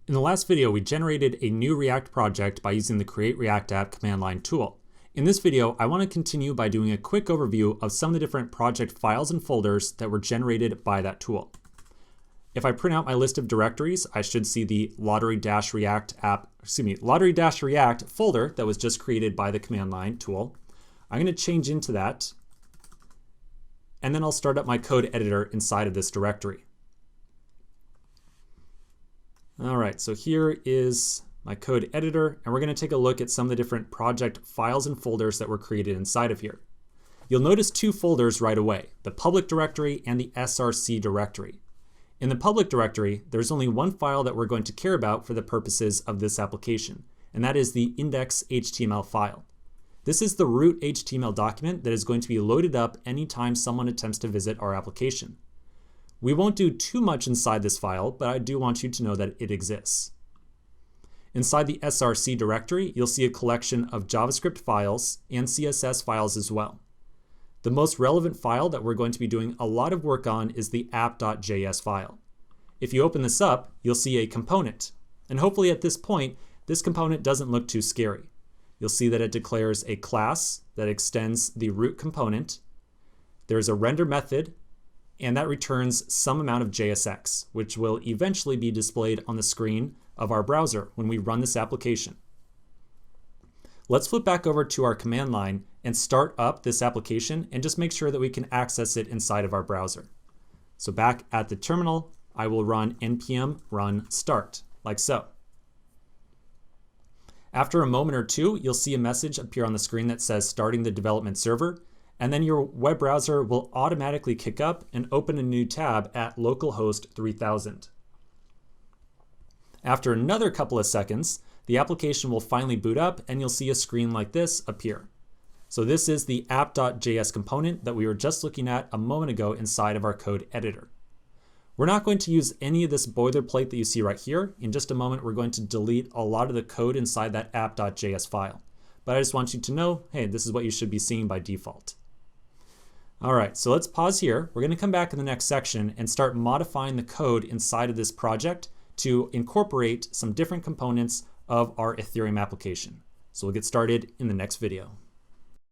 In the last video, we generated a new React project by using the Create React App command line tool. In this video, I want to continue by doing a quick overview of some of the different project files and folders that were generated by that tool. If I print out my list of directories, I should see the lottery-react folder that was just created by the command line tool. I'm going to change into that, and then I'll start up my code editor inside of this directory. All right, so here is my code editor, and we're going to take a look at some of the different project files and folders that were created inside of here. You'll notice two folders right away, the public directory and the src directory. In the public directory, there's only one file that we're going to care about for the purposes of this application, and that is the index.html file. This is the root HTML document that is going to be loaded up anytime someone attempts to visit our application. We won't do too much inside this file, but I do want you to know that it exists. Inside the src directory, you'll see a collection of JavaScript files and CSS files as well. The most relevant file that we're going to be doing a lot of work on is the app.js file. If you open this up, you'll see a component. And hopefully at this point, this component doesn't look too scary. You'll see that it declares a class that extends the root component. There's a render method, and that returns some amount of JSX, which will eventually be displayed on the screen of our browser when we run this application. Let's flip back over to our command line and start up this application and just make sure that we can access it inside of our browser. So back at the terminal, I will run npm run start, like so. After a moment or two, you'll see a message appear on the screen that says starting the development server, and then your web browser will automatically kick up and open a new tab at localhost 3000. After another couple of seconds, the application will finally boot up and you'll see a screen like this appear. So this is the app.js component that we were just looking at a moment ago inside of our code editor. We're not going to use any of this boilerplate that you see right here. In just a moment, we're going to delete a lot of the code inside that app.js file. But I just want you to know, hey, this is what you should be seeing by default. All right, so let's pause here. We're going to come back in the next section and start modifying the code inside of this project to incorporate some different components of our Ethereum application. So we'll get started in the next video.